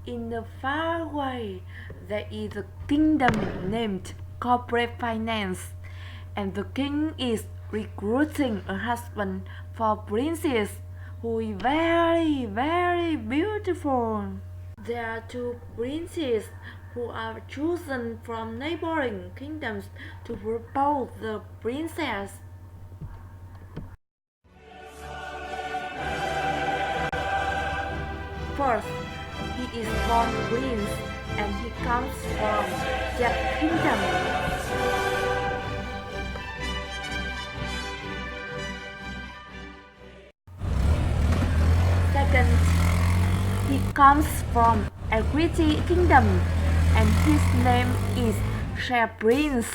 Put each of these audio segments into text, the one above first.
In the far away, there is a kingdom named corporate finance, and the king is recruiting a husband for princess who is very, very beautiful. There are two princes who are chosen from neighboring kingdoms to propose the princess. First, he is born prince and he comes from that kingdom. Second, he comes from a greedy kingdom and his name is Share Prince.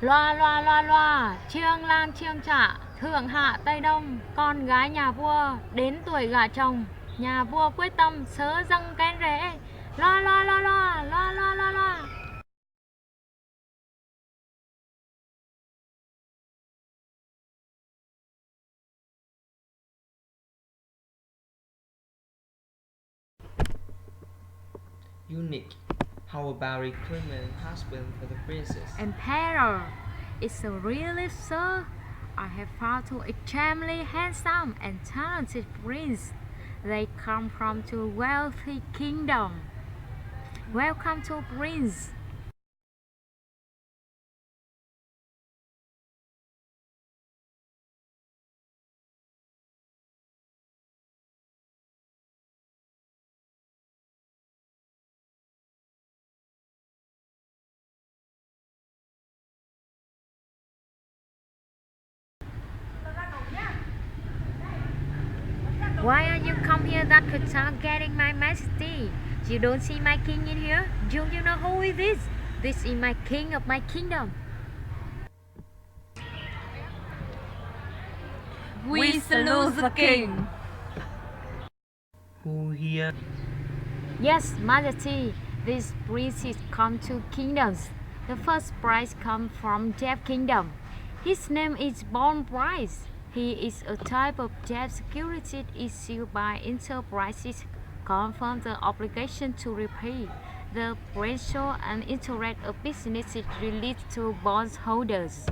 Loa loa loa loa, chiêng lang chiêng trả, thượng hạ Tây Đông, con gái nhà vua đến tuổi gả chồng, nhà vua quyết tâm sớ dâng kén rễ. Loa loa loa loa, loa loa loa loa. Unique. How about recruitment husband for the princess? Emperor, it's a relief, sir. I have found two extremely handsome and talented princes. They come from two wealthy kingdom. Welcome to Prince. Why are you come here that could start getting my majesty? You don't see my king in here? Don't you know who it is? This is my king of my kingdom. We salute the king. Who here? Yes, majesty. These princes come to kingdoms. The first prize comes from Death Kingdom. His name is Bond Prize. He is a type of debt security issued by enterprises confirm the obligation to repay the principal and interest of businesses released to bondholders.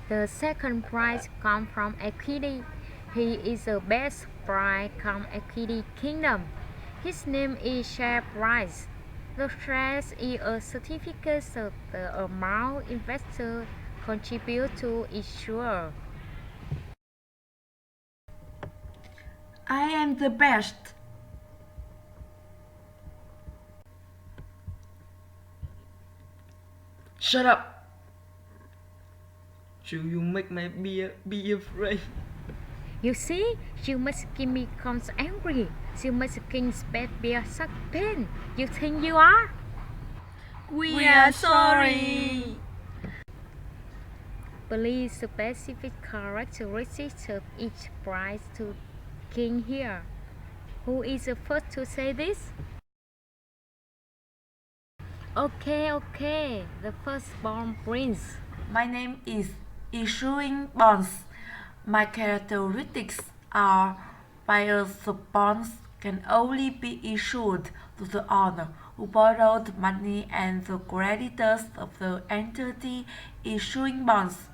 The second prize comes from equity. He is the best prize from equity kingdom. His name is Share Prize. The shares is a certificate of the amount investors contribute to issuer. I am the best. Shut up. Should you make my beer be afraid? You see, you must give me becomes angry. You must king's bad beer suck pain. You think you are? We are sorry. Please specific characteristics of each prize to king here. Who is the first to say this? Okay, the firstborn prince. My name is Issuing Bonds. My characteristics are buyers of bonds can only be issued to the owner who borrowed money and the creditors of the entity issuing bonds.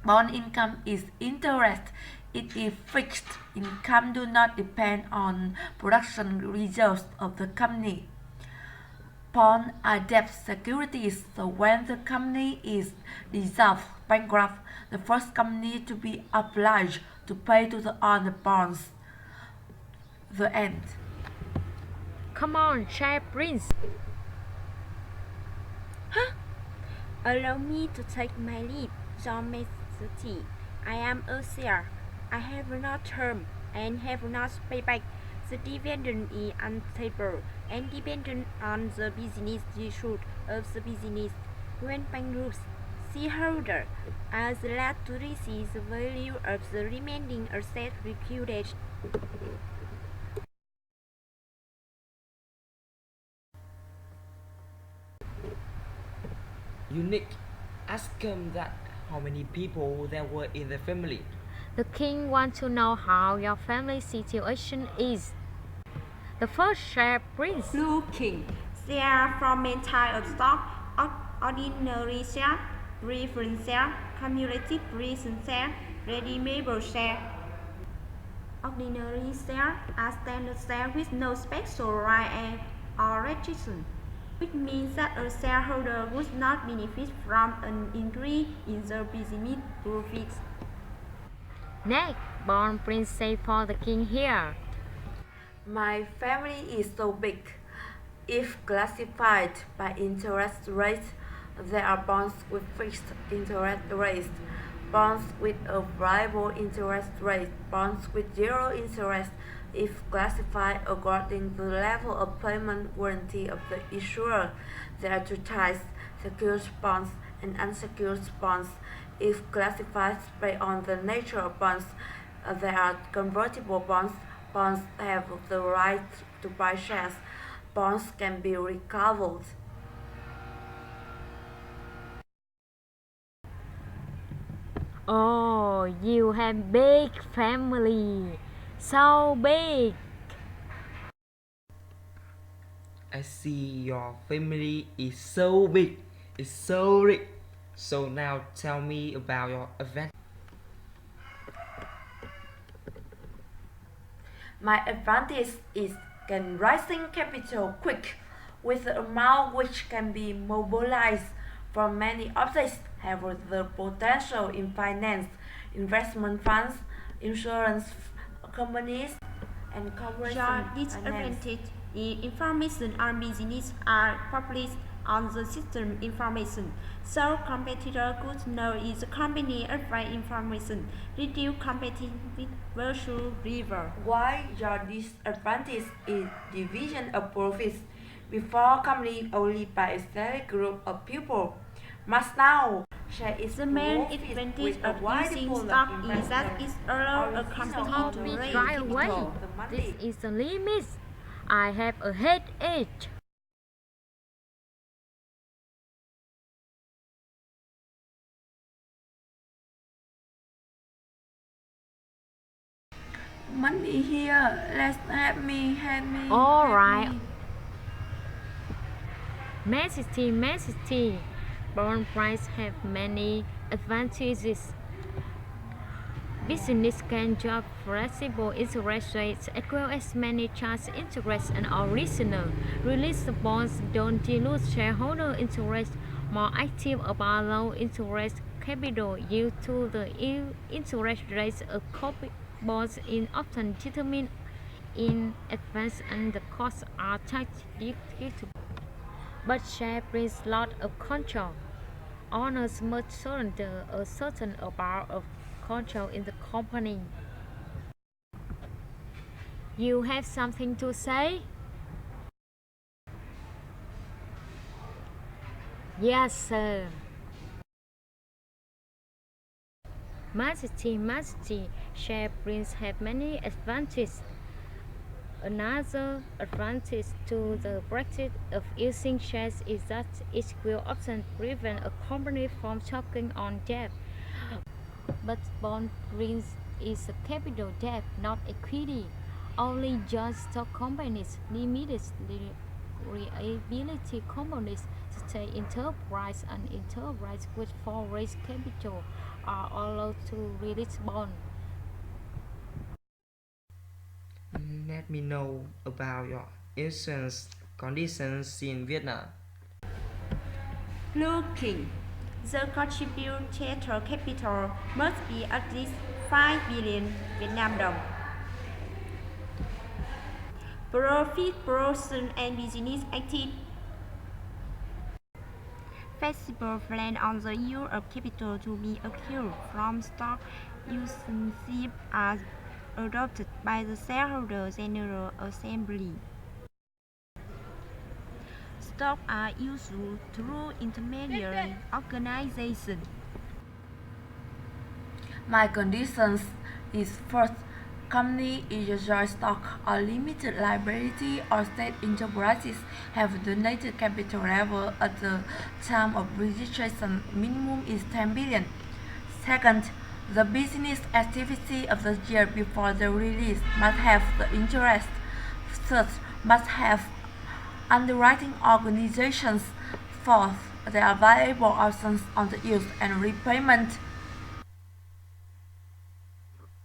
Bond income is interest. It is fixed. Income do not depend on production results of the company. Bonds are debt securities, so when the company is dissolved, bankrupt, the first company to be obliged to pay to the owner bonds. The end. Come on, Share Prince. Allow me to take my lead, Your Majesty. I am a seer. I have not term and have not paid back. The dividend is unstable and dependent on the business result of the business. When bankrupt, shareholder are glad to receive the value of the remaining asset liquidated. Unique. Ask him that how many people there were in the family. The king wants to know how your family situation is. The first share prince. Looking. Share fragmentary of stock, ordinary share, preference share, cumulative preference share, redeemable share. Ordinary share are standard share with no special right or restriction, which means that a shareholder would not benefit from an increase in the business profits. Next, born prince say for the king here. My family is so big. If classified by interest rate, there are bonds with fixed interest rates, bonds with a variable interest rate, bonds with zero interest. If classified according to the level of payment guarantee of the issuer, there are two types: secured bonds and unsecured bonds. If classified based on the nature of bonds, there are convertible bonds. Bonds have the right to buy shares. Bonds can be recovered. Oh, you have big family. So big. I see your family is so big, it's so rich. So now tell me about your advantage. My advantage is can raising capital quick with the amount which can be mobilized from many objects have the potential in finance, investment funds, insurance companies, and corporation Your finance. disadvantage is information on business are published on the system information, so competitor could know if the company provide information, reduce competitive virtue river. Why your disadvantage is division of profits. Before company only by a select group of people must now share its The main profits advantage with a of wide using pool of stock is that it investors. allows a Original company Stop to owner it raise right away. capital. the money. This is the limit. I have a headache. Money here. Let's help me. All help right. me. Majesty. Bond price have many advantages. Business can job flexible interest rates as well as many charge interest and original. Release bonds don't dilute shareholder interest. More active about low interest capital yield to the interest rates of corporate bonds in often determined in advance and the costs are tax deductible. But share brings lot of control. Owners must surrender a certain amount of control in the company. You have something to say? Yes, sir. Majesty, share prints have many advantages. Another advantage to the practice of using shares is that it will often prevent a company from choking on debt. But bond prints is a capital debt, not equity. Only just stock companies, limited reliability companies, such as enterprise and enterprise which for raise capital are allowed to release bond. Let me know about your insurance conditions in Vietnam. Looking. The contributed capital must be at least 5 billion Vietnam đồng. Profit person and business active. Flexible plan on the use of capital to be acquired from stock ownership are adopted by the shareholder general assembly. stocks are issued through intermediary organizations. My conditions is first, company enjoy stock or limited liability or state enterprises have donated capital level at the time of registration minimum is 10 billion. Second, the business activity of the year before the release must have the interest. Third, must have underwriting organizations. Fourth, there are variable options on the use and repayment.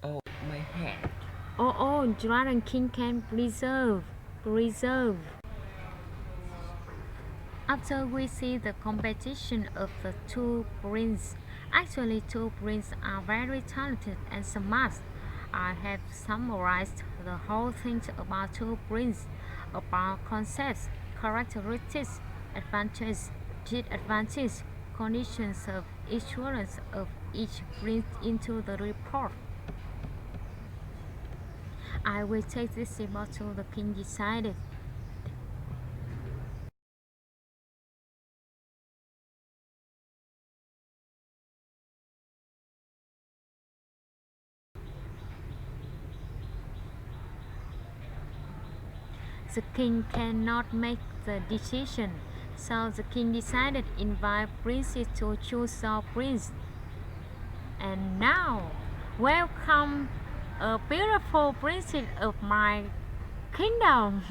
Oh, my hand. Oh, Dragon King can preserve. After we see the competition of the two princes, actually two princes are very talented and smart. I have summarized the whole thing about two princes, about concepts, characteristics, advantages, disadvantages, conditions of issuance of each prince into the report. I will take this symbol to the king decided. The king cannot make the decision, so the king decided invite princes to choose our prince. And now, welcome a beautiful princess of my kingdom.